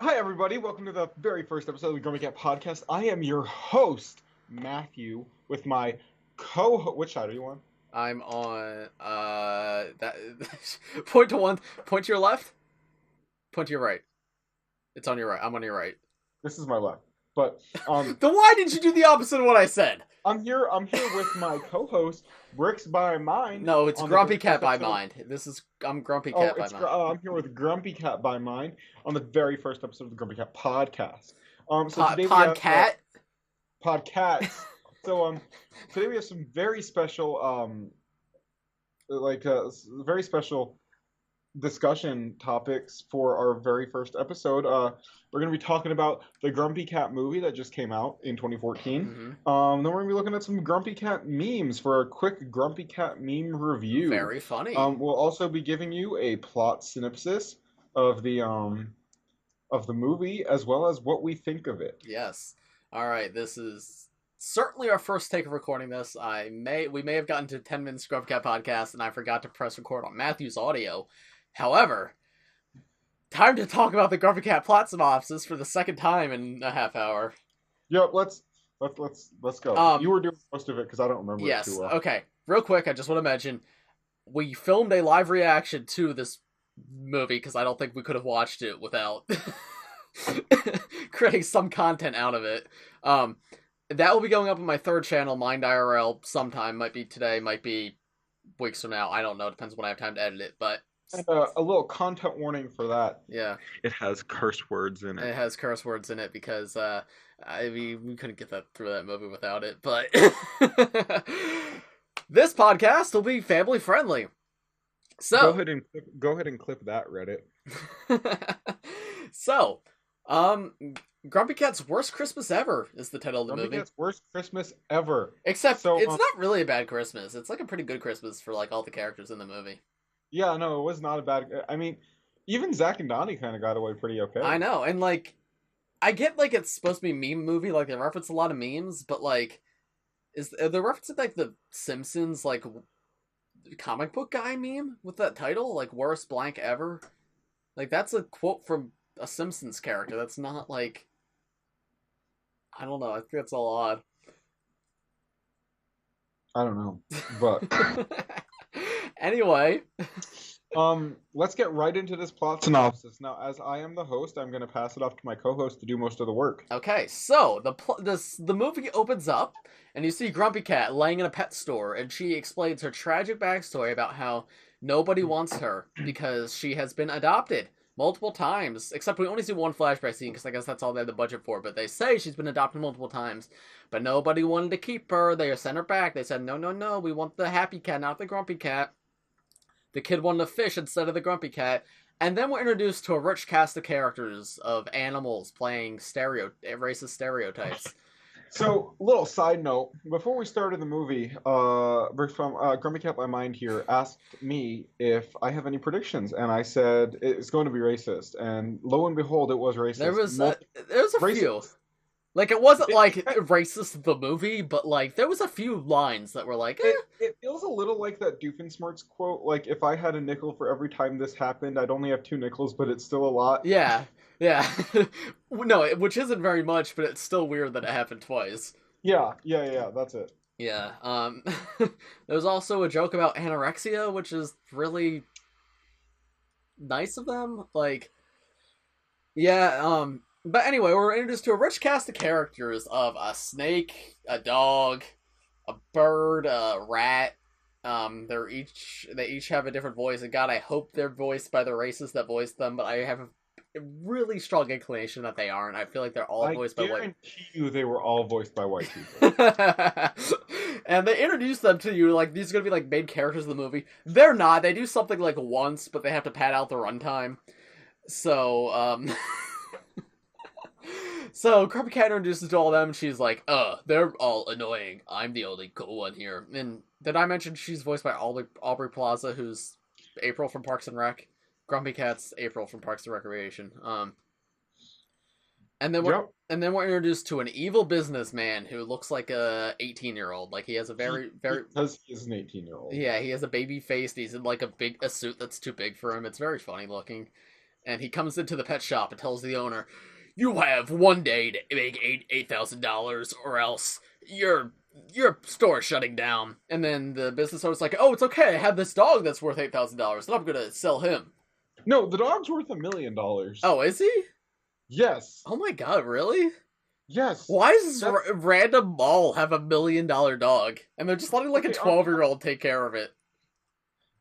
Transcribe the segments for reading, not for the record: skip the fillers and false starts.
Hi, everybody. Welcome to the very first episode of the Grumpy Cat Podcast. I am your host, Matthew, with my co-host. Which side are you on? I'm on, that, point to one, point to your left, point to your right. It's on your right, I'm on your right. This is my left. But, Then why did you do the opposite of what I said? I'm here with my co-host, Brix by Mind. No, it's Grumpy Cat by Mind. I'm Grumpy Cat by Mind. I'm here with Grumpy Cat by Mind on the very first episode of the Grumpy Cat Podcast. Podcat? Podcasts. So, today we have some very special, very special discussion topics for our very first episode. We're going to be talking about the Grumpy Cat movie that just came out in 2014. Mm-hmm. Then we're going to be looking at some Grumpy Cat memes for a quick Grumpy Cat meme review. Very funny. We'll also be giving you a plot synopsis of the movie as well as what we think of it. Yes. All right. This is certainly our first take of recording this. We may have gotten to 10 minutes Grumpy Cat podcast, and I forgot to press record on Matthew's audio. However, time to talk about the Grumpy Cat plot synopsis for the second time in a half hour. Yep, let's go. You were doing most of it because I don't remember it too well. Okay. Real quick, I just want to mention we filmed a live reaction to this movie because I don't think we could have watched it without creating some content out of it. That will be going up on my third channel, Mind IRL, sometime. Might be today, might be weeks from now. I don't know. Depends when I have time to edit it, but. And a little content warning for that. Yeah. It has curse words in it. It has curse words in it because, we couldn't get that through that movie without it, but this podcast will be family friendly. So go ahead and clip that, Reddit. So, Grumpy Cat's Worst Christmas Ever is the title of the movie. Grumpy Cat's Worst Christmas Ever. Except it's not really a bad Christmas. It's like a pretty good Christmas for like all the characters in the movie. Yeah, no, it was not a bad. I mean, even Zach and Donnie kind of got away pretty okay. I know, and like, I get like it's supposed to be a meme movie, like they reference a lot of memes, but like, are they referencing like the Simpsons like comic book guy meme with that title, like worst blank ever? Like that's a quote from a Simpsons character. That's not like, I don't know. I think that's all odd. I don't know, but. Anyway, let's get right into this plot synopsis. Now, as I am the host, I'm going to pass it off to my co-host to do most of the work. Okay, so the movie opens up, and you see Grumpy Cat laying in a pet store, and she explains her tragic backstory about how nobody wants her because she has been adopted multiple times, except we only see one flashback scene because I guess that's all they have the budget for, but they say she's been adopted multiple times, but nobody wanted to keep her. They sent her back. They said, no, we want the happy cat, not the grumpy cat. The kid wanted a fish instead of the grumpy cat. And then we're introduced to a rich cast of characters of animals playing racist stereotypes. So, little side note, before we started the movie, Grumpy Cat by Mind here asked me if I have any predictions, and I said it's going to be racist, and lo and behold, it was racist. There was a few. Like, it wasn't, like, racist the movie, but, like, there was a few lines that were like, eh. It feels a little like that Doofenshmirtz quote, like, if I had a nickel for every time this happened, I'd only have 2 nickels, but it's still a lot. Yeah. No, which isn't very much, but it's still weird that it happened twice. Yeah, that's it. Yeah, there's also a joke about anorexia, which is really nice of them, like, yeah, but anyway, we're introduced to a rich cast of characters of a snake, a dog, a bird, a rat. They each have a different voice, and God, I hope they're voiced by the racists that voiced them, but I have a really strong inclination that they aren't. I feel like they're all voiced by white. I guarantee you they were all voiced by white people. And they introduce them to you like these are going to be like main characters of the movie. They're not. They do something like once, but they have to pad out the runtime. So, so Grumpy Cat introduces to all of them, and she's like, they're all annoying. I'm the only cool one here. And did I mention she's voiced by Aubrey Plaza, who's April from Parks and Rec? Grumpy Cat's April from Parks and Recreation. And then we're introduced to an evil businessman who looks like a 18-year-old. Like he has a very because he is an 18-year-old. Yeah, he has a baby face. He's in like a suit that's too big for him. It's very funny looking. and he comes into the pet shop and tells the owner, "You have one day to make $8,000, or else your store's shutting down." And then the business owner's like, "Oh, it's okay. I have this dog that's worth $8,000, and I'm gonna sell him." No, the dog's worth $1 million. Oh, is he? Yes. Oh my god, really? Yes. Why does this random mall have $1 million dog? And they're just letting like a 12-year-old take care of it.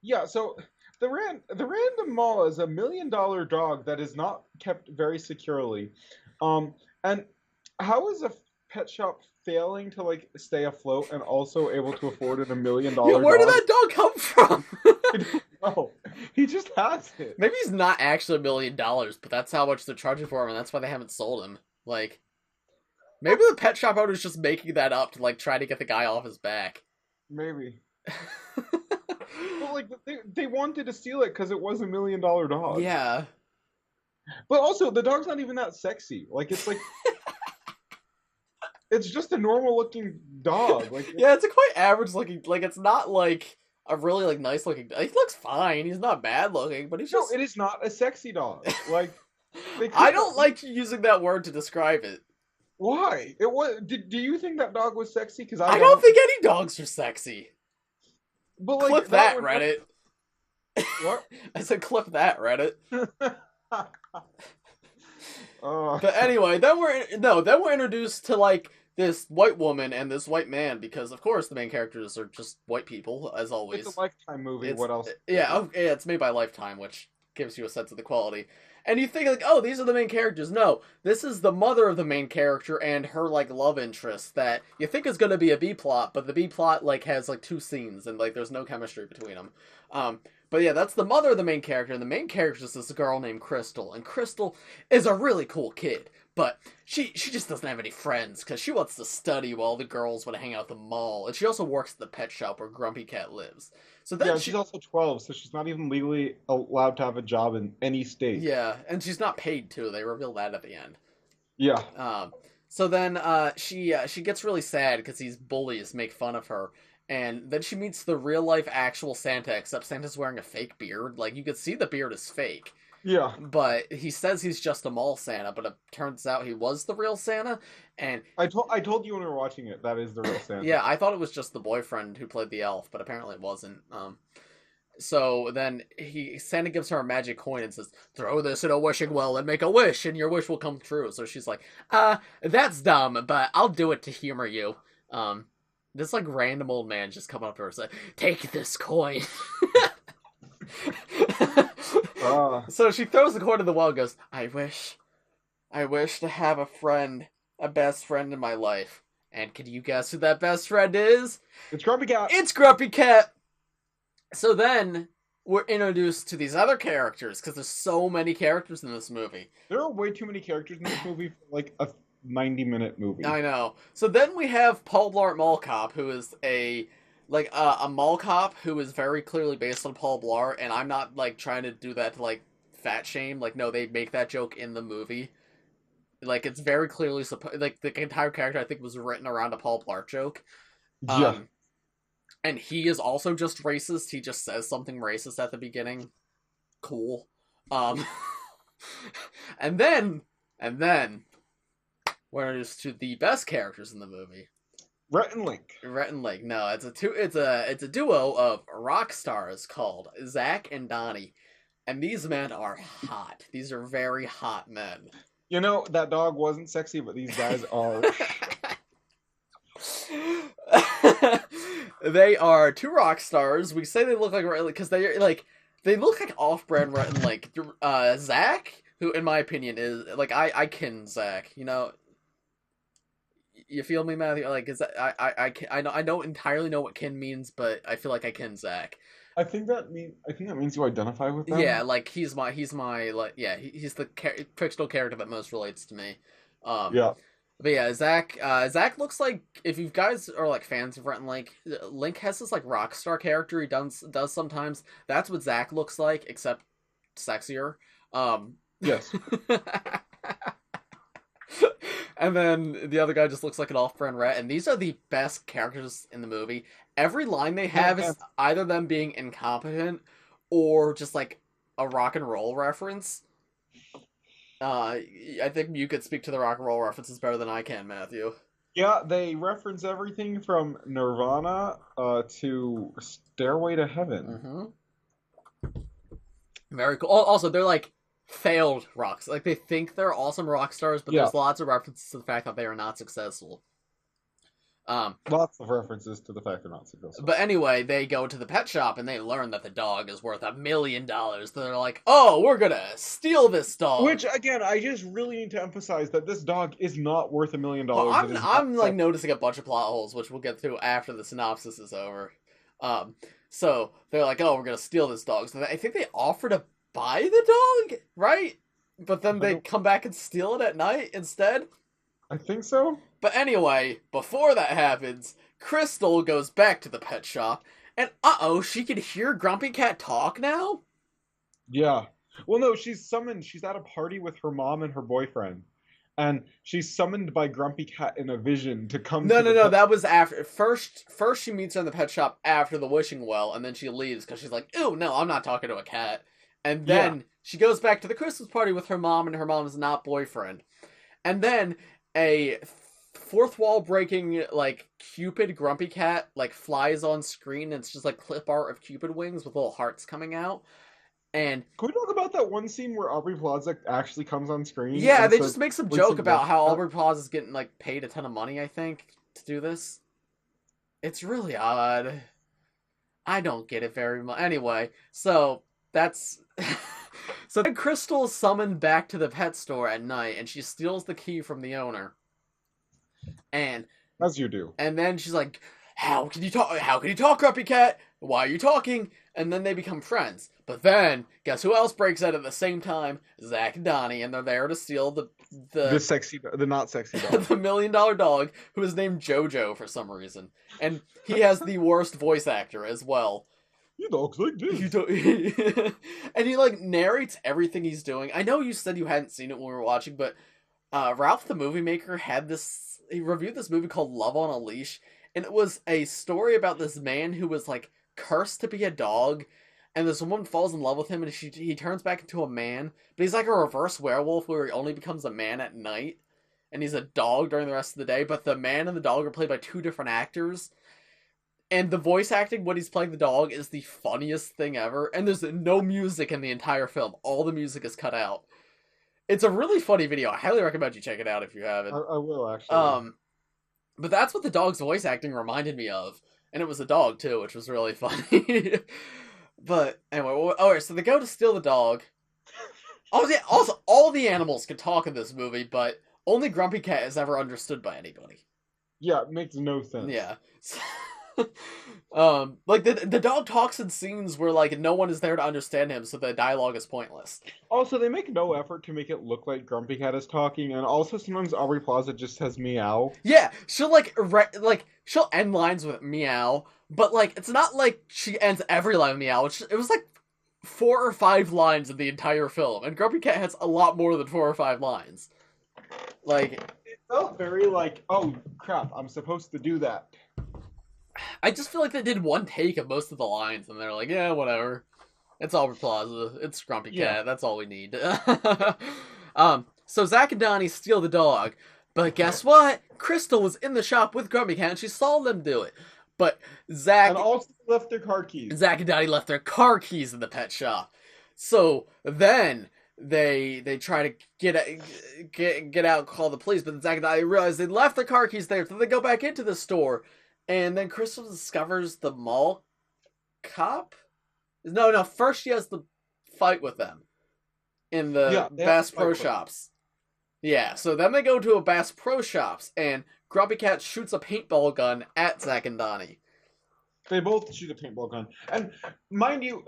Yeah, so the random mall is $1 million dog that is not kept very securely. And how is a pet shop failing to like stay afloat and also able to afford $1 million Yeah, where did that dog come from? No, he just has it. Maybe he's not actually $1 million, but that's how much they're charging for him, and that's why they haven't sold him. Like, maybe the pet shop owner's just making that up to like try to get the guy off his back. Maybe. But like they wanted to steal it because it was $1 million dog. Yeah. But also the dog's not even that sexy. Like it's like it's just a normal looking dog. Like yeah, it's a quite average looking. Like it's not like a really like nice looking. He looks fine. He's not bad looking, but he's just. No, it is not a sexy dog. Like I don't like using that word to describe it. Why? It was. Do you think that dog was sexy? Because I don't think any dogs are sexy. But like, clip that, Reddit. What? I said clip that, Reddit. But anyway, then we're introduced to like this white woman and this white man because of course the main characters are just white people as always. It's a Lifetime movie. What else? Yeah, it's made by Lifetime, which gives you a sense of the quality. And you think like, oh, these are the main characters. No, this is the mother of the main character and her like love interest that you think is going to be a B plot, but the B plot like has like 2 scenes and like there's no chemistry between them. But yeah, that's the mother of the main character, and the main character is this girl named Crystal, and Crystal is a really cool kid, but she just doesn't have any friends because she wants to study while the girls want to hang out at the mall, and she also works at the pet shop where Grumpy Cat lives. So then yeah, she's also 12, so she's not even legally allowed to have a job in any state. Yeah, and she's not paid too. They reveal that at the end. Yeah. So then she gets really sad because these bullies make fun of her. And then she meets the real-life actual Santa, except Santa's wearing a fake beard. Like, you could see the beard is fake. Yeah. But he says he's just a mall Santa, but it turns out he was the real Santa. And I told you when we were watching it, that is the real Santa. Yeah, I thought it was just the boyfriend who played the elf, but apparently it wasn't. So then Santa gives her a magic coin and says, "Throw this in a wishing well and make a wish, and your wish will come true." So she's like, that's dumb, but I'll do it to humor you." This like random old man just come up to her and say, "Take this coin." So she throws the coin in the well and goes, I wish to have a best friend in my life. And can you guess who that best friend is? It's Grumpy Cat. It's Grumpy Cat. So then we're introduced to these other characters because there's so many characters in this movie. There are way too many characters in this movie for like a 90-minute movie. I know. So then we have Paul Blart Mall Cop, who is a mall cop who is very clearly based on Paul Blart, and I'm not like trying to do that to like fat shame. Like, no, they make that joke in the movie. Like, it's very clearly like the entire character I think was written around a Paul Blart joke. Yeah. And he is also just racist. He just says something racist at the beginning. Cool. And then we're introduced to the best characters in the movie. Rhett and Link. No, it's a duo of rock stars called Zach and Donnie. And these men are hot. These are very hot men. You know, that dog wasn't sexy, but these guys are. They are 2 rock stars. We say they look like because they look like off-brand Rhett and Link. Zach, who in my opinion is like I kin Zach. You know. You feel me, Matthew? Like, is that I don't entirely know what kin means, but I feel like I kin Zach. I think that means you identify with them. Yeah, like he's my like he's the fictional character that most relates to me. Yeah. But yeah, Zach looks like, if you guys are like fans of Rhett and Link, Link has this like rock star character he does sometimes. That's what Zach looks like, except sexier. Yes. And then the other guy just looks like an off-brand Rhett, and these are the best characters in the movie. Every line they have is either them being incompetent or just like a rock and roll reference. I think you could speak to the rock and roll references better than I can, Matthew. Yeah, they reference everything from Nirvana to Stairway to Heaven. Mm-hmm. Very cool. Also, they're like failed rocks. Like they think they're awesome rock stars, but Yeah. there's lots of references to the fact that they are not successful. Lots of references to the fact they're not successful. But anyway, they go to the pet shop and they learn that the dog is worth $1 million. So they're like, "Oh, we're gonna steal this dog." Which again, I just really need to emphasize that this dog is not worth $1 million. Well, I'm like noticing a bunch of plot holes, which we'll get through after the synopsis is over. So they're like, "Oh, we're gonna steal this dog." So I think they offer to buy the dog, right? But then they come back and steal it at night instead. I think so. But anyway, before that happens, Crystal goes back to the pet shop, and she can hear Grumpy Cat talk now? Yeah. Well, no, she's summoned. She's at a party with her mom and her boyfriend. And she's summoned by Grumpy Cat in a vision to come No, that was after. First she meets her in the pet shop after the wishing well, and then she leaves because she's like, "Ew, no, I'm not talking to a cat." And then she goes back to the Christmas party with her mom and her mom's not boyfriend. And then a fourth wall breaking, like, Cupid Grumpy Cat, like, flies on screen, and it's just, like, clip art of Cupid wings with little hearts coming out. And can we talk about that one scene where Aubrey Plaza actually comes on screen? Yeah, they just make some joke about how Aubrey Plaza's getting, like, paid a ton of money, I think, to do this. It's really odd. I don't get it very much. Anyway, so that's... So then Crystal is summoned back to the pet store at night, and she steals the key from the owner. And as you do. And then she's like, How can you talk, Grumpy Cat? Why are you talking? And then they become friends. But then, guess who else breaks out at the same time? Zach and Donnie, and they're there to steal the not sexy dog. The $1 million dog, who is named Jojo for some reason. And he has the worst voice actor as well. You dog's like this. And he, like, narrates everything he's doing. I know you said you hadn't seen it when we were watching, but Ralph the Movie Maker he reviewed this movie called Love on a Leash, and it was a story about this man who was, like, cursed to be a dog, and this woman falls in love with him, and he turns back into a man, but he's like a reverse werewolf where he only becomes a man at night, and he's a dog during the rest of the day, but the man and the dog are played by two different actors. And the voice acting when he's playing the dog is the funniest thing ever. And there's no music in the entire film. All the music is cut out. It's a really funny video. I highly recommend you check it out if you haven't. I will, actually. But that's what the dog's voice acting reminded me of. And it was a dog, too, which was really funny. But, anyway. Alright, so they go to steal the dog. Oh, yeah, also, all the animals can talk in this movie, but only Grumpy Cat is ever understood by anybody. Yeah, it makes no sense. Yeah. Like the dog talks in scenes where, like, no one is there to understand him, so the dialogue is pointless. Also, they make no effort to make it look like Grumpy Cat is talking, and also sometimes Aubrey Plaza just says meow. Yeah, she'll she'll end lines with meow, but, like, it's not like she ends every line with meow. It was like 4 or 5 lines in the entire film, and Grumpy Cat has a lot more than 4 or 5 lines. Like, it felt very like, oh crap, I'm supposed to do that. I just feel like they did one take of most of the lines, and they're like, yeah, whatever. It's Aubrey Plaza. It's Grumpy Cat. Yeah. That's all we need. So Zach and Donnie steal the dog, but guess what? Crystal was in the shop with Grumpy Cat, and she saw them do it. But Zach... And also left their car keys. Zach and Donnie left their car keys in the pet shop. So then... They try to get out and call the police, but then Zach and Donnie realize they left their car keys there, so they go back into the store. And then Crystal discovers the mall cop? No, first she has the fight with them in the Bass Pro Shops. Yeah, so then they go to a Bass Pro Shops, and Grumpy Cat shoots a paintball gun at Zach and Donnie. They both shoot a paintball gun. And mind you,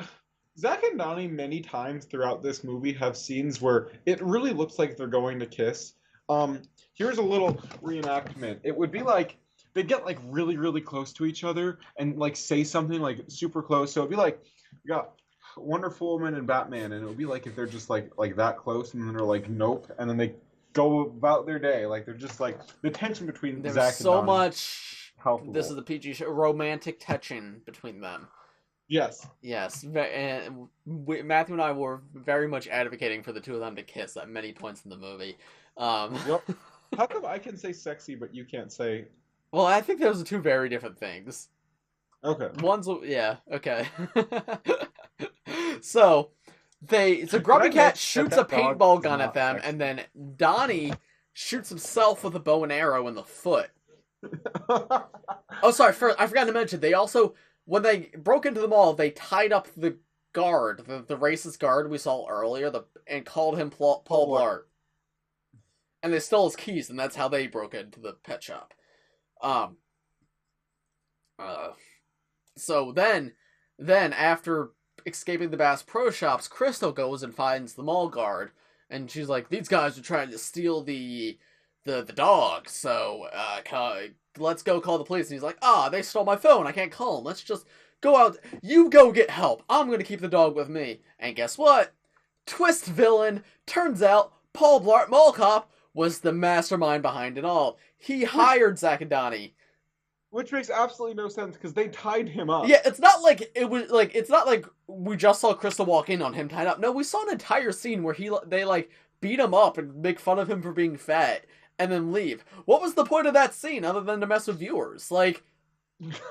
Zach and Donnie many times throughout this movie have scenes where it really looks like they're going to kiss. Here's a little reenactment. It would be like, they'd get, like, really, really close to each other and, like, say something, like, super close. So it'd be like, you got Wonder Woman and Batman, and it would be like if they're just, like that close, and then they're like, nope, and then they go about their day. Like, they're just, like, the tension between There's Zach and Donnie. So much, palpable. This is the PG show, romantic tension between them. Yes. Yes, and Matthew and I were very much advocating for the two of them to kiss at many points in the movie. Yep. How come I can say sexy, but you can't say? Well, I think those are two very different things. Okay. Yeah, okay. So Grumpy Cat shoots a paintball gun at them, and then Donnie shoots himself with a bow and arrow in the foot. Oh, sorry. First, I forgot to mention they also, when they broke into the mall, they tied up the guard, the racist guard we saw earlier, and called him Paul Blart. And they stole his keys, and that's how they broke into the pet shop. So then after escaping the Bass Pro Shops, Crystal goes and finds the mall guard, and she's like, "These guys are trying to steal the dog, so let's go call the police." And he's like, "They stole my phone. I can't call them. Let's just go out. You go get help. I'm gonna keep the dog with me." And guess what? Twist villain. Turns out Paul Blart Mall Cop was the mastermind behind it all. He hired Zach and Donnie. Which makes absolutely no sense because they tied him up. Yeah, it's not like it's not like we just saw Crystal walk in on him tied up. No, we saw an entire scene where they like beat him up and make fun of him for being fat and then leave. What was the point of that scene other than to mess with viewers? Like,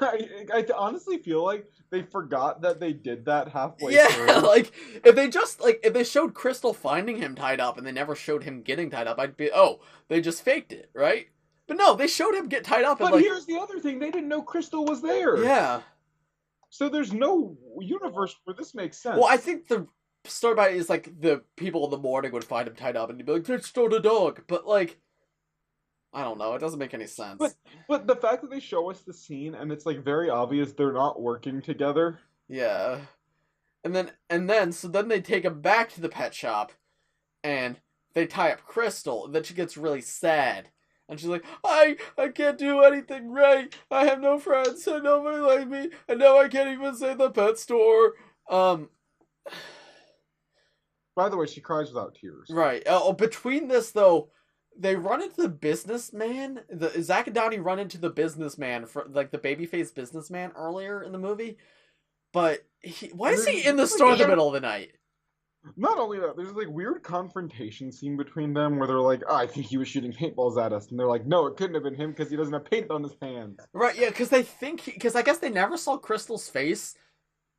I honestly feel like they forgot that they did that halfway through. Yeah, like if they showed Crystal finding him tied up and they never showed him getting tied up, I'd be, they just faked it, right? But no, they showed him get tied up. But here's the other thing: they didn't know Crystal was there. Yeah. So there's no universe where this makes sense. Well, I think the story about it is like the people in the morning would find him tied up and he'd be like, "They stole the dog," but like, I don't know. It doesn't make any sense. But the fact that they show us the scene and it's like very obvious they're not working together. Yeah. And then so then they take him back to the pet shop and they tie up Crystal, and then she gets really sad. And she's like, I can't do anything right. I have no friends, and nobody likes me, and now I can't even say the pet store. By the way, she cries without tears. Right. Between this though, they run into the businessman. Zach and Donnie run into the businessman, for like the babyface businessman earlier in the movie. But why is he in the store in the middle of the night? Not only that, there's like weird confrontation scene between them where they're like, I think he was shooting paintballs at us, and they're like, no, it couldn't have been him because he doesn't have paint on his hands. Right? Yeah, because I guess they never saw Crystal's face,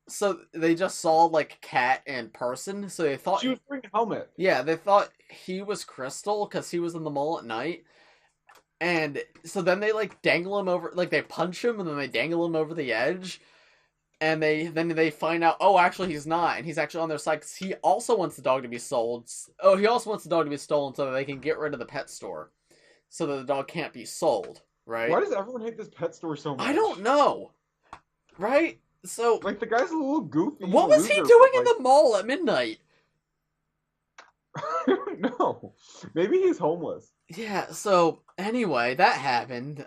so they just saw like cat and person. So they thought she was wearing a helmet. Yeah, they thought he was Crystal because he was in the mall at night, and so then they like dangle him over, like they punch him and then they dangle him over the edge. And they find out, actually he's not, and he's actually on their side because he also wants the dog to be sold. He also wants the dog to be stolen so that they can get rid of the pet store, so that the dog can't be sold, right? Why does everyone hate this pet store so much? I don't know, right? So, like, the guy's a little goofy. What was he doing in the mall at midnight? I don't know. Maybe he's homeless. Yeah. So anyway, that happened.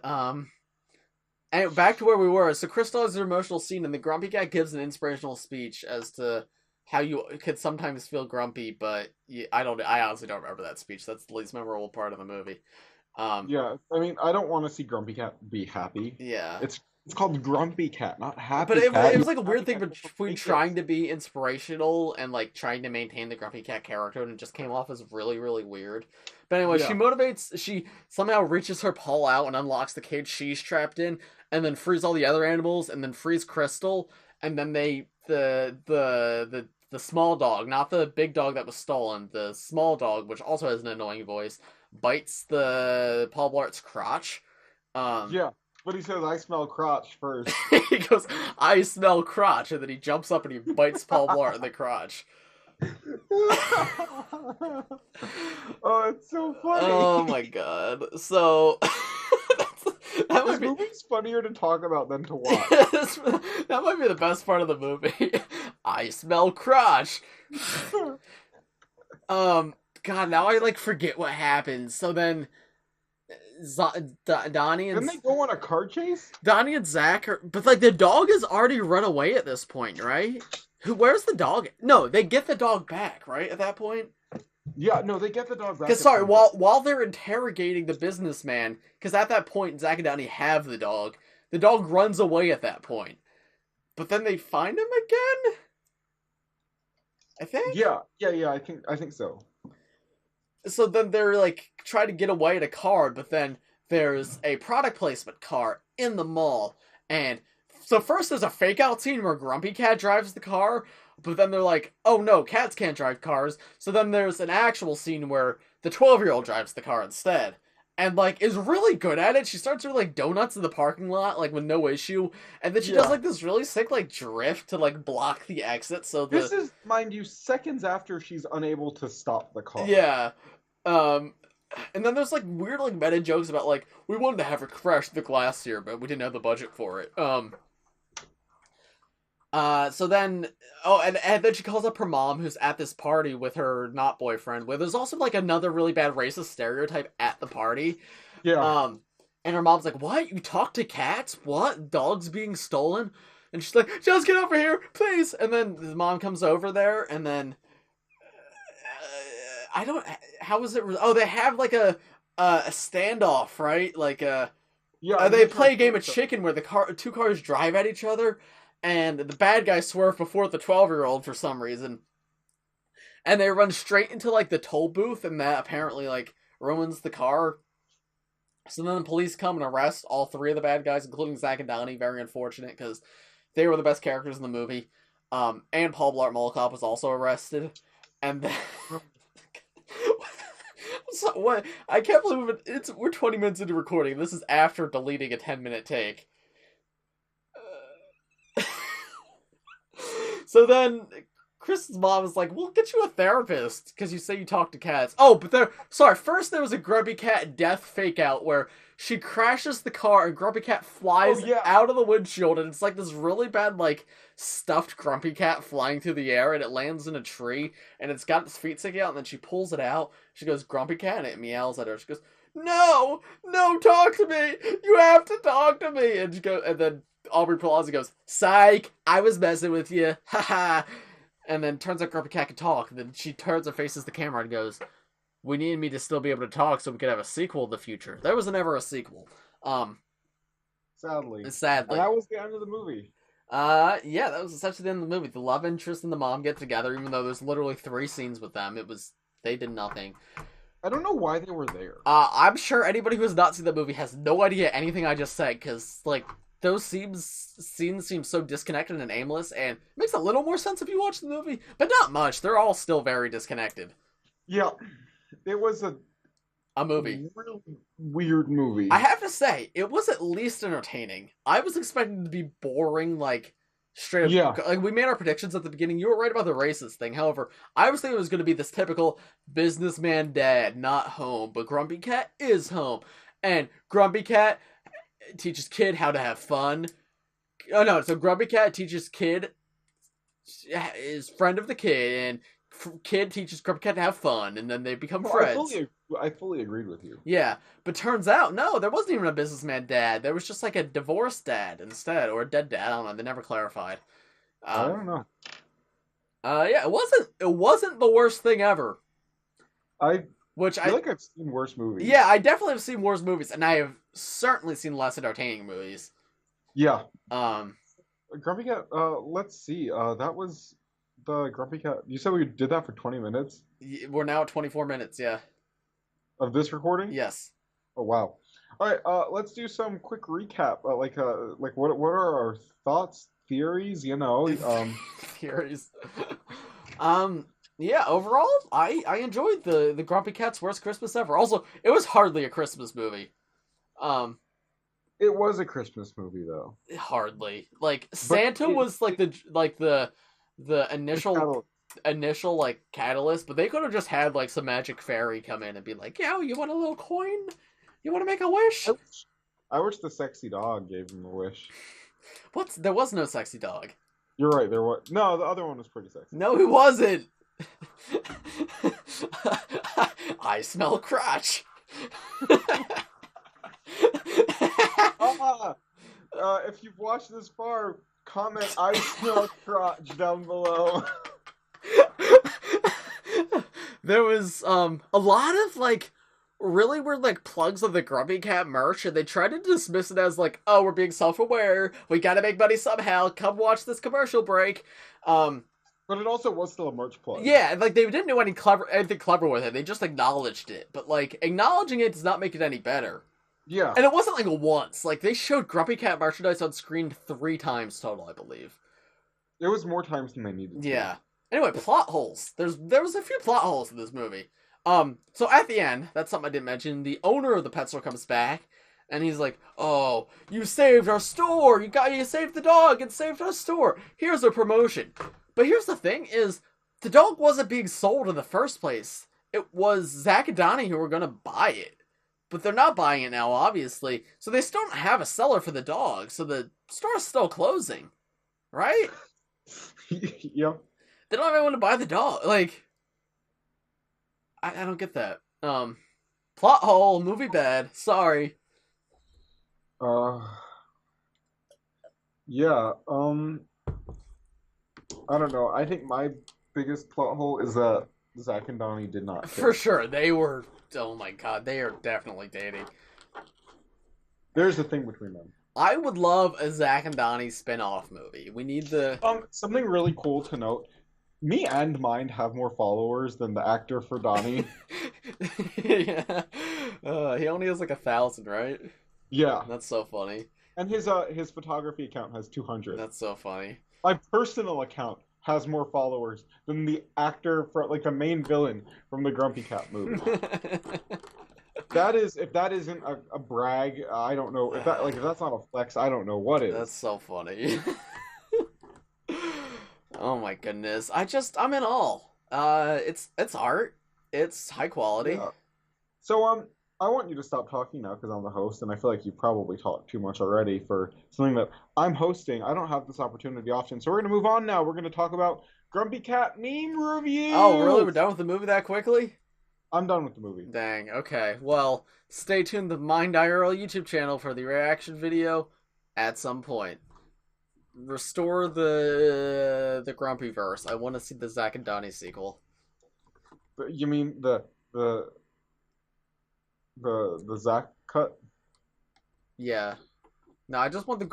And back to where we were. So Crystal has an emotional scene, and the Grumpy Cat gives an inspirational speech as to how you could sometimes feel grumpy, but I honestly don't remember that speech. That's the least memorable part of the movie. Yeah, I mean, I don't want to see Grumpy Cat be happy. Yeah. It's called Grumpy Cat, not Happy But it Cat. was like a weird thing between trying to be inspirational and like trying to maintain the Grumpy Cat character, and it just came off as really, really weird. But anyway, she somehow reaches her paw out and unlocks the cage she's trapped in, and then frees all the other animals, and then frees Crystal, and then the small dog, not the big dog that was stolen, the small dog, which also has an annoying voice, bites the Paul Blart's crotch. Yeah, but he says, I smell crotch first. He goes, I smell crotch, and then he jumps up and he bites Paul Blart in the crotch. Oh, it's so funny. Oh my god. So this movie's funnier to talk about than to watch. That might be the best part of the movie. I smell crotch. God, now I like forget what happens. So then Donnie and... Didn't they go on a car chase? Donnie and Zach are... But like the dog has already run away at this point, right? Where's the dog? No, they get the dog back, right? At that point? Yeah, no, they get the dog back. Because, sorry, while they're interrogating the businessman, because at that point, Zach and Donnie have the dog runs away at that point. but then they find him again. I think. Yeah. I think so. So then they're like trying to get away in a car, but then there's a product placement car in the mall, and so first there's a fake out scene where Grumpy Cat drives the car, but then they're like, oh no, cats can't drive cars. So then there's an actual scene where the 12-year-old drives the car instead. And, like, is really good at it. She starts doing, like, donuts in the parking lot, like, with no issue. And then she does, like, this really sick, like, drift to, like, block the exit. So This is, mind you, seconds after she's unable to stop the car. Yeah. And then there's, like, weird, like, meta jokes about, like, we wanted to have her crash the glass here, but we didn't have the budget for it. So then, and then she calls up her mom, who's at this party with her not boyfriend, where there's also, like, another really bad racist stereotype at the party. Yeah. And her mom's like, what? You talk to cats? What? Dogs being stolen? And she's like, just get over here, please! And then the mom comes over there, and then, how is it, they have, like, a standoff, right? Like, they play a game of chicken where two cars drive at each other, and the bad guys swerve before the 12-year-old for some reason. And they run straight into, like, the toll booth, and that apparently, like, ruins the car. So then the police come and arrest all three of the bad guys, including Zach and Donnie. Very unfortunate, because they were the best characters in the movie. And Paul Blart Mall Cop was also arrested. And then... So, what? I can't believe we're 20 minutes into recording. This is after deleting a 10-minute take. So then Chris's mom is like, we'll get you a therapist because you say you talk to cats. Oh, but first there was a Grumpy Cat death fake out where she crashes the car and Grumpy Cat flies out of the windshield, and it's like this really bad, like, stuffed Grumpy Cat flying through the air, and it lands in a tree, and it's got its feet sticking out, and then she pulls it out. She goes, Grumpy Cat, and it meows at her. She goes, no, talk to me. You have to talk to me. And then Aubrey Plaza goes, psych, I was messing with you. Haha. And then turns out Grumpy Cat can talk. And then she turns and faces the camera and goes, we need me to still be able to talk so we could have a sequel in the future. There was never a sequel. Sadly. And that was the end of the movie. Yeah, that was essentially the end of the movie. The love interest and the mom get together, even though there's literally 3 scenes with them. They did nothing. I don't know why they were there. I'm sure anybody who has not seen the movie has no idea anything I just said, because, like, those scenes seem so disconnected and aimless, and it makes a little more sense if you watch the movie, but not much. They're all still very disconnected. Yeah, it was a movie. Really weird movie. I have to say, it was at least entertaining. I was expecting it to be boring, like, straight up. Yeah. Like, we made our predictions at the beginning. You were right about the racist thing. However, I was thinking it was going to be this typical businessman dad, not home, but Grumpy Cat is home. And Grumpy Cat teaches kid how to have fun. Oh no, so Grumpy Cat teaches kid, is friend of the kid, and kid teaches Grumpy Cat to have fun, and then they become friends. I fully agreed with you. Yeah, but turns out, no, there wasn't even a businessman dad. There was just like a divorced dad instead, or a dead dad. I don't know. They never clarified. I don't know. Yeah, it wasn't the worst thing ever. I feel like I've seen worse movies. Yeah, I definitely have seen worse movies, and I have certainly seen less entertaining movies. Yeah. Grumpy Cat. Let's see. That was the Grumpy Cat. You said we did that for 20 minutes. We're now at 24 minutes. Yeah. Of this recording? Yes. Oh wow. All right. Let's do some quick recap. Like what are our thoughts, theories? You know. Theories. Yeah, overall, I enjoyed the Grumpy Cat's worst Christmas ever. Also, it was hardly a Christmas movie. It was a Christmas movie though. Hardly. Like, Santa was like the initial like catalyst, but they could have just had like some magic fairy come in and be like, yo, you want a little coin? You want to make a wish? I wish the sexy dog gave him a wish. There was no sexy dog. You're right, there was. No, the other one was pretty sexy. No, he wasn't. I smell crotch. If you've watched this far, comment I smell crotch down below. There was a lot of like really were like plugs of the Grumpy Cat merch, and they tried to dismiss it as like, oh, we're being self-aware, we gotta make money somehow, come watch this commercial break. But it also was still a merch plug. Yeah, like they didn't do anything clever with it, they just acknowledged it. But like, acknowledging it does not make it any better. Yeah. And it wasn't like once, like they showed Grumpy Cat merchandise on screen 3 times total, I believe. It was more times than they needed to. Yeah. Anyway, plot holes. There was a few plot holes in this movie. So at the end, that's something I didn't mention, the owner of the pet store comes back, and he's like, oh, you saved our store! You saved the dog and saved our store! Here's a promotion. But here's the thing is, the dog wasn't being sold in the first place. It was Zach and Donnie who were gonna buy it. But they're not buying it now, obviously, so they still don't have a seller for the dog, so the store's still closing. Right? Yep. They don't have anyone to buy the dog. Like, I don't get that. Plot hole, movie bad. Sorry. Yeah. I don't know. I think my biggest plot hole is that Zach and Donnie did not kiss. For sure, they were. Oh my god, they are definitely dating. There's a thing between them. I would love a Zach and Donnie spin-off movie. We need the. Something really cool to note. Me and Mind have more followers than the actor for Donnie. Yeah. He only has like 1,000, right? Yeah. That's so funny. And his photography account has 200. That's so funny. My personal account has more followers than the actor for like the main villain from the Grumpy Cat movie. If that isn't a brag, I don't know. If that's not a flex, I don't know what is. That's so funny. Oh my goodness. I'm in awe. It's art. It's high quality. Yeah. So I want you to stop talking now because I'm the host, and I feel like you probably talked too much already for something that I'm hosting. I don't have this opportunity often, so we're gonna move on now. We're gonna talk about Grumpy Cat meme reviews. Oh, really? We're done with the movie that quickly? I'm done with the movie. Dang. Okay. Well, stay tuned to the Mind IRL YouTube channel for the reaction video at some point. Restore the Grumpyverse. I want to see the Zack and Donnie sequel. You mean the Zack cut? Yeah. No, I just want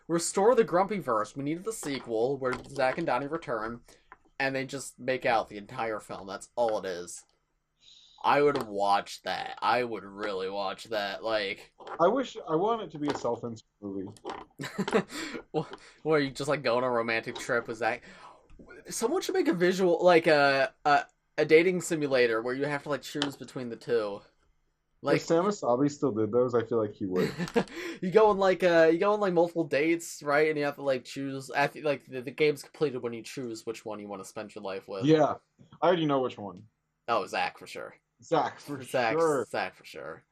restore the Grumpyverse. We needed the sequel where Zack and Donnie return, and they just make out the entire film. That's all it is. I would watch that. I would really watch that. Like, I want it to be a self-insert movie. Where you just like go on a romantic trip with Zach. Someone should make a visual, like a dating simulator where you have to like choose between the two. Like, if Sam Asabi still did those, I feel like he would. you go on like multiple dates, right? And you have to like choose after like the game's completed when you choose which one you want to spend your life with. Yeah, I already know which one. Oh, Zach for sure. Zach for sure. Zach for sure.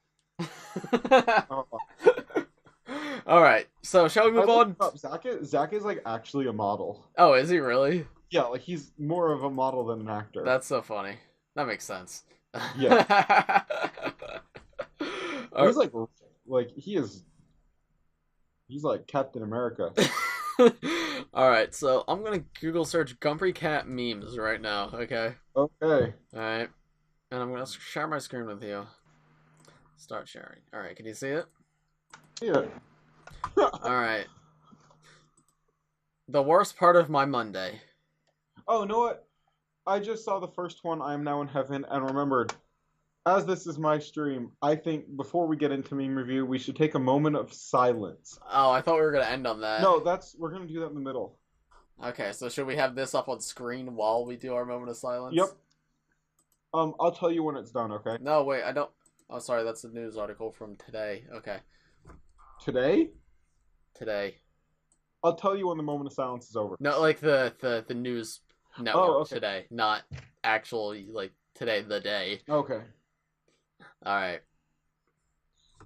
Oh. All right, so shall we move on? Zach is like actually a model. Oh, is he really? Yeah, like he's more of a model than an actor. That's so funny. That makes sense. Yeah. He's like he's like Captain America. Alright, so I'm gonna Google search Grumpy Cat memes right now, okay? Okay. Alright. And I'm gonna share my screen with you. Start sharing. Alright, can you see it? Yeah. Alright. The worst part of my Monday. Oh, you know what? I just saw the first one, I Am Now in Heaven, and remembered, as this is my stream, I think before we get into meme review, we should take a moment of silence. Oh, I thought we were gonna end on that. No, we're gonna do that in the middle. Okay, so should we have this up on screen while we do our moment of silence? Yep. I'll tell you when it's done, okay? No, wait, I don't... Oh, sorry, that's a news article from today. Okay. Today? Today. I'll tell you when the moment of silence is over. No, like the news network okay. Today, not actually like today, the day. Okay. All right.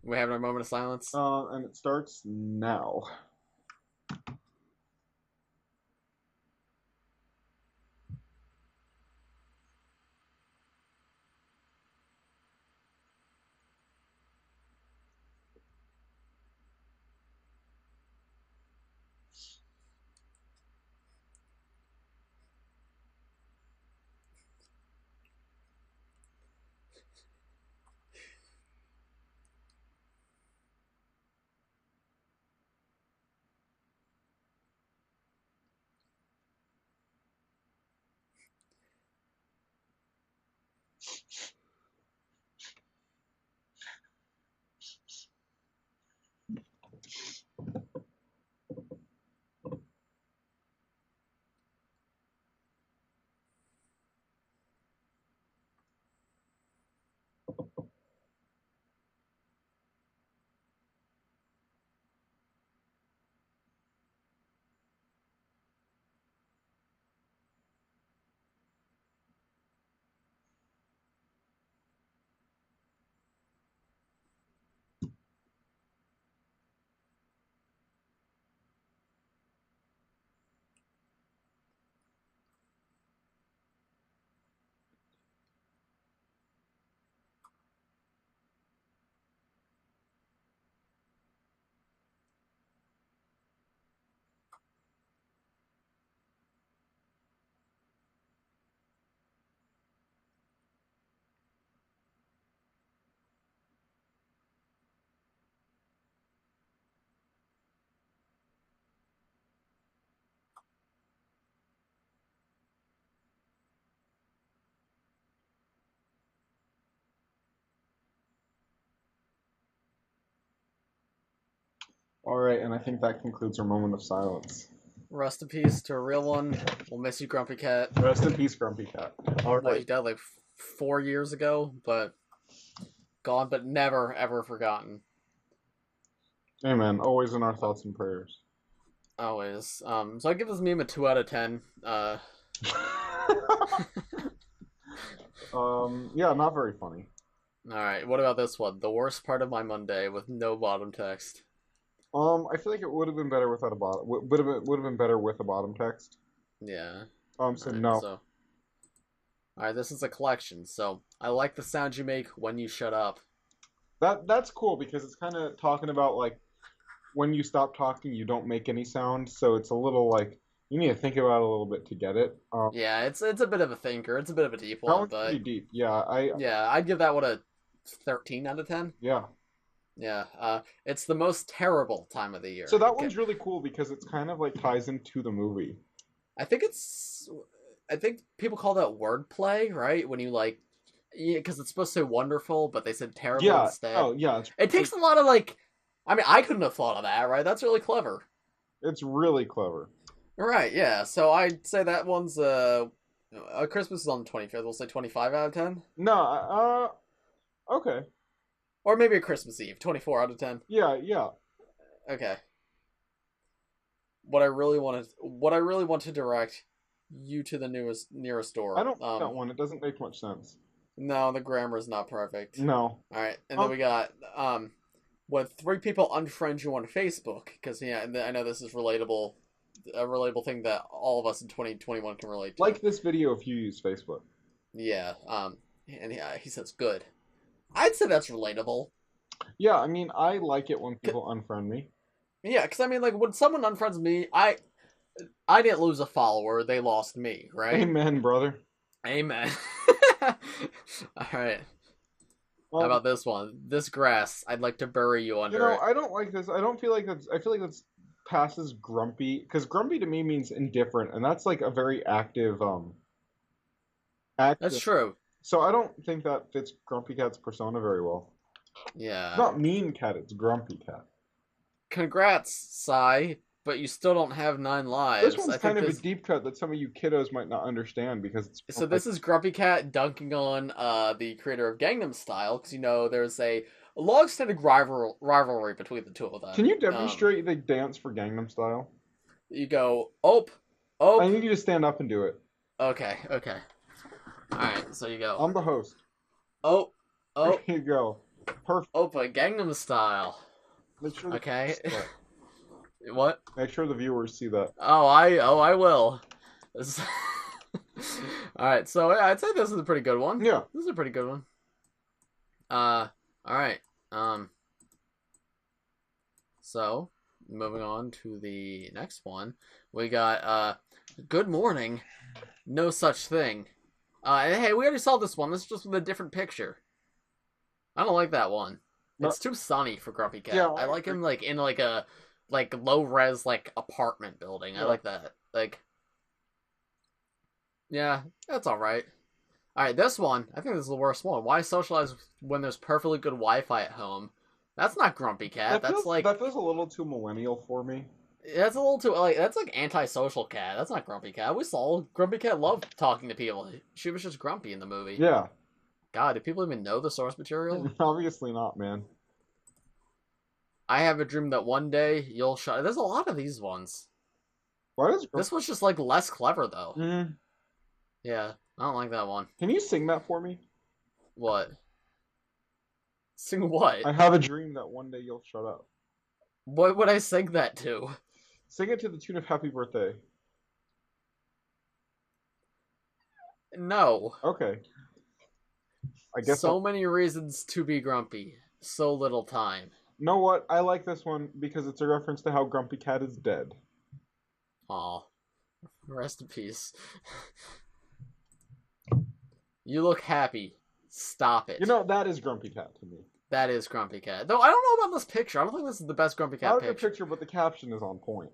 We having our moment of silence? And it starts now. All right, and I think that concludes our moment of silence. Rest in peace to a real one. We'll miss you, Grumpy Cat. Rest in peace, Grumpy Cat. All What, right. he died like 4 years ago, but gone, but never ever forgotten. Amen. Always in our thoughts and prayers. Always. So I give this meme a 2 out of 10. Yeah, not very funny. All right. What about this one? The worst part of my Monday with no bottom text. I feel like it would have been better without a bottom. Would have been better with a bottom text. Yeah. So Alright, no. So, all right. This is a collection. So I like the sound you make when you shut up. That's cool because it's kind of talking about like when you stop talking, you don't make any sound. So it's a little like you need to think about it a little bit to get it. Yeah, it's a bit of a thinker. It's a bit of a deep That one, one's but pretty deep. Yeah, yeah, I'd give that one a 13 out of 10. yeah. Yeah, it's the most terrible time of the year. So that one's really cool because it's kind of like ties into the movie. I think people call that wordplay, right? When you like, because it's supposed to say wonderful, but they said terrible Yeah. instead. Oh, yeah. It takes a lot of like, I mean, I couldn't have thought of that, right? That's really clever. It's really clever. Right, yeah. So I'd say that one's Christmas is on the 25th. We'll say 25 out of 10. No, okay. Or maybe a Christmas Eve, 24 out of 10. Yeah. Okay. What I really want to direct you to the nearest door. I don't like that one. It doesn't make much sense. No, the grammar is not perfect. No. All right, and then we got when 3 people unfriend you on Facebook, because yeah, and I know this is relatable, a relatable thing that all of us in 2021 can relate to. Like this video if you use Facebook. Yeah. And he says good. I'd say that's relatable. Yeah, I mean, I like it when people unfriend me. Yeah, because I mean, like when someone unfriends me, I didn't lose a follower; they lost me, right? Amen, brother. Amen. All right. How about this one? This grass, I'd like to bury you under it. I don't like this. I don't feel like that's. I feel like that's passes grumpy because grumpy to me means indifferent, and that's like a very active. That's true. So I don't think that fits Grumpy Cat's persona very well. Yeah. It's not Mean Cat, it's Grumpy Cat. Congrats, Sai, but you still don't have 9 lives. This one's kind of a deep cut that some of you kiddos might not understand because it's... So this is Grumpy Cat dunking on the creator of Gangnam Style, because there's a long-standing rivalry between the two of them. Can you demonstrate the dance for Gangnam Style? You go, op. I need you to stand up and do it. Okay. Alright, so you go. I'm the host. Oh. There you go. Perfect. Opa, Gangnam Style. Make sure okay. What? Make sure the viewers see that. Oh, I will. Alright, so yeah, I'd say this is a pretty good one. Yeah. This is a pretty good one. Alright. So, moving on to the next one. We got, good morning. No such thing. Hey, we already saw this one. This is just with a different picture. I don't like that one. It's too sunny for Grumpy Cat. Yeah, I like him like in like a low res like apartment building. I like that. Like, yeah, that's all right. All right, this one. I think this is the worst one. Why socialize when there's perfectly good Wi-Fi at home? That's not Grumpy Cat. That's that feels a little too millennial for me. That's a little too like that's like antisocial cat. That's not Grumpy Cat. We saw Grumpy Cat loved talking to people. She was just grumpy in the movie. Yeah. God, do people even know the source material? Obviously not, man. I have a dream that one day you'll shut. There's a lot of these ones. This one's just like less clever though. Mm. Yeah, I don't like that one. Can you sing that for me? What? Sing what? I have a dream that one day you'll shut up. What would I sing that to? Sing it to the tune of Happy Birthday. No. Okay. I guess so many reasons to be grumpy. So little time. You know what? I like this one because it's a reference to how Grumpy Cat is dead. Aw. Rest in peace. You look happy. Stop it. You know, that is Grumpy Cat to me. That is Grumpy Cat. Though I don't know about this picture. I don't think this is the best Grumpy Cat picture. Not a good picture, but the caption is on point.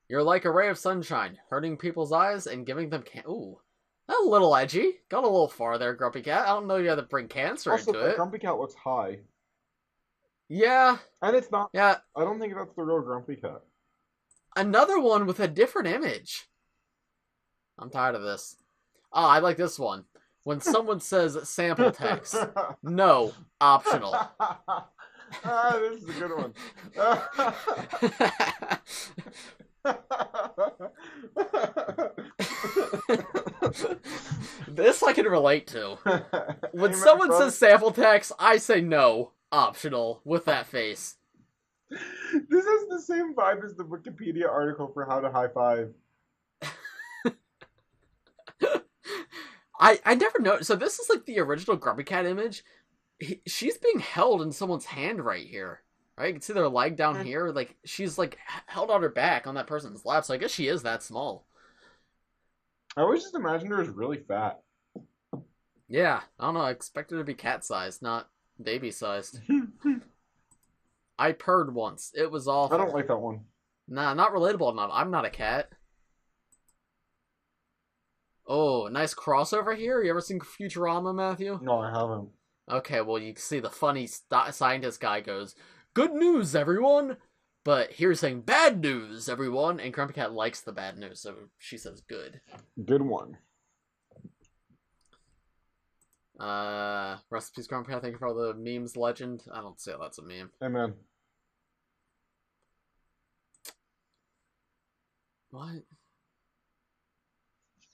You're like a ray of sunshine, hurting people's eyes and giving them ooh. That's a little edgy. Got a little far there, Grumpy Cat. I don't know you had to bring cancer also, into it. Grumpy Cat looks high. Yeah. And it's not. Yeah. I don't think that's the real Grumpy Cat. Another one with a different image. I'm tired of this. Oh, I like this one. When someone says sample text, no, optional. This is a good one. This I can relate to. When someone says sample text, I say no, optional, with that face. This has the same vibe as the Wikipedia article for how to high five. I never know. So this is like the original Grumpy Cat image. She's being held in someone's hand right here. Right? You can see their leg down here. Like, she's like held on her back on that person's lap. So I guess she is that small. I always just imagined her as really fat. Yeah. I don't know. I expected her to be cat-sized, not baby-sized. I purred once. It was awful. I don't like that one. Nah, not relatable enough. I'm not a cat. Oh, nice crossover here. You ever seen Futurama, Matthew? No, I haven't. Okay, well, you can see the funny scientist guy goes, "Good news, everyone!" But here's saying, "Bad news, everyone!" And Grumpy Cat likes the bad news, so she says good. Good one. Rest in peace, Grumpy Cat. Thank you for all the memes, legend. I don't see how that's a meme. Amen. What?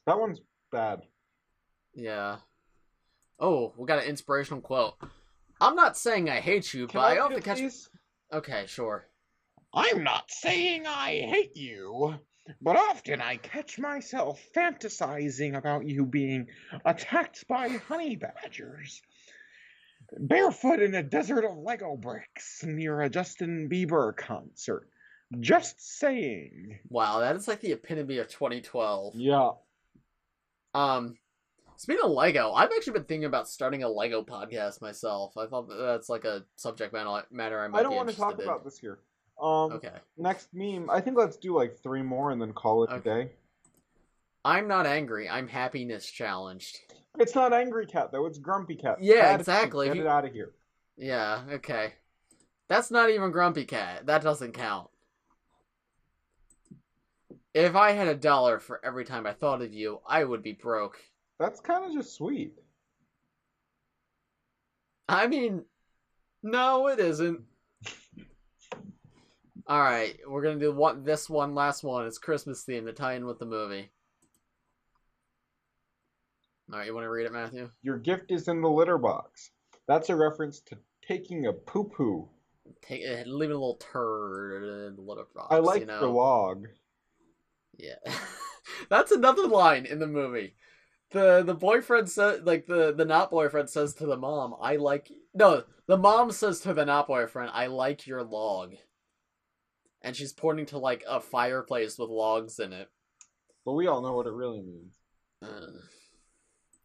That one's bad. Yeah. Oh, we got an inspirational quote. I'm not saying I hate you, but I often catch... Please? Okay, sure. I'm not saying I hate you, but often I catch myself fantasizing about you being attacked by honey badgers. Barefoot in a desert of Lego bricks near a Justin Bieber concert. Just saying. Wow, that is like the epitome of 2012. Yeah. Speaking of Lego, I've actually been thinking about starting a Lego podcast myself. I thought that's like a subject matter I might be interested in. I don't want to talk about this here. Okay. Next meme. I think let's do like 3 more and then call it a day. I'm not angry. I'm happiness challenged. It's not Angry Cat though. It's Grumpy Cat. Yeah, exactly. Get it out of here. Yeah. Okay. That's not even Grumpy Cat. That doesn't count. If I had $1 for every time I thought of you, I would be broke. That's kind of just sweet. I mean, no, it isn't. Alright, we're gonna do this one, last one. It's Christmas themed to tie in with the movie. Alright, you want to read it, Matthew? Your gift is in the litter box. That's a reference to taking a poo-poo. Leave a little turd in the litter box. I like the log. Yeah. That's another line in the movie. The boyfriend says, like, the not boyfriend says to the mom, the mom says to the not boyfriend, "I like your log." And she's pointing to, like, a fireplace with logs in it. But we all know what it really means.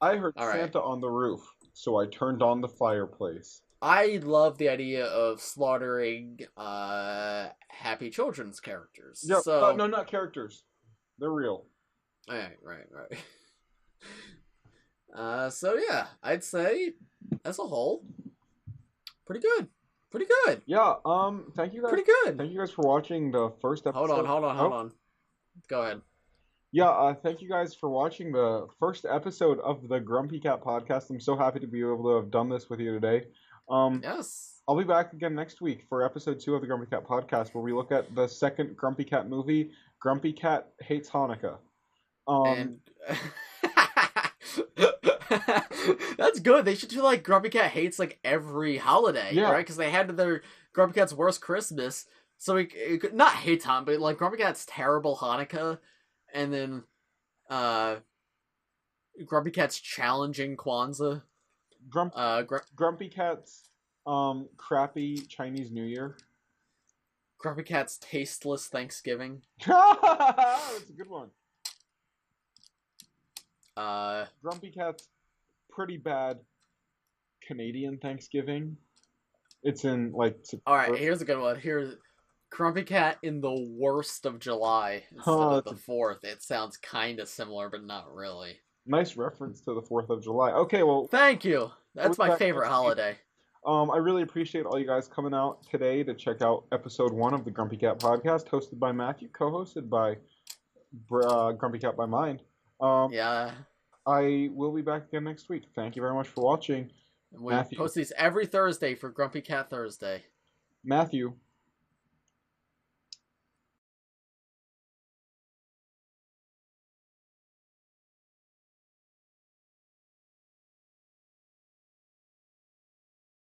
I heard Santa on the roof, so I turned on the fireplace. I love the idea of slaughtering happy children's characters. Yeah, so... no, not characters. They're real. Right. So yeah, I'd say, as a whole, pretty good. Pretty good. Yeah. Thank you guys. Pretty good. Thank you guys for watching the first episode. Hold on. Go ahead. Yeah. Thank you guys for watching the first episode of the Grumpy Cat podcast. I'm so happy to be able to have done this with you today. Yes. I'll be back again next week for episode 2 of the Grumpy Cat podcast, where we look at the second Grumpy Cat movie, Grumpy Cat Hates Hanukkah. And that's good. They should do like Grumpy Cat Hates like every holiday, right? Because they had their Grumpy Cat's worst Christmas, so he could not hate Hanukkah, but like Grumpy Cat's terrible Hanukkah, and then Grumpy Cat's challenging Kwanzaa. Grumpy Cat's crappy Chinese New Year. Grumpy Cat's tasteless Thanksgiving. That's a good one. Grumpy Cat's pretty bad Canadian Thanksgiving. It's in like September. Alright, here's a good one. Here's Grumpy Cat in the worst of July instead of the 4th. It sounds kind of similar, but not really. Nice reference to the 4th of July. Okay, well... Thank you! That's my favorite holiday. I really appreciate all you guys coming out today to check out episode 1 of the Grumpy Cat podcast, hosted by Matthew, co-hosted by Grumpy Cat by Mind. Yeah. I will be back again next week. Thank you very much for watching. We post these every Thursday for Grumpy Cat Thursday. Matthew.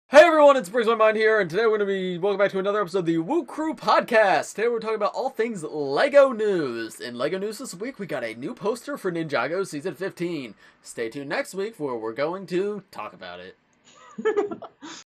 Hey everyone, it's Brix Reviews here, and today we're going to be welcome back to another episode of the Woo Crew Podcast. Today we're talking about all things LEGO news. In LEGO news this week, we got a new poster for Ninjago Season 15. Stay tuned next week where we're going to talk about it.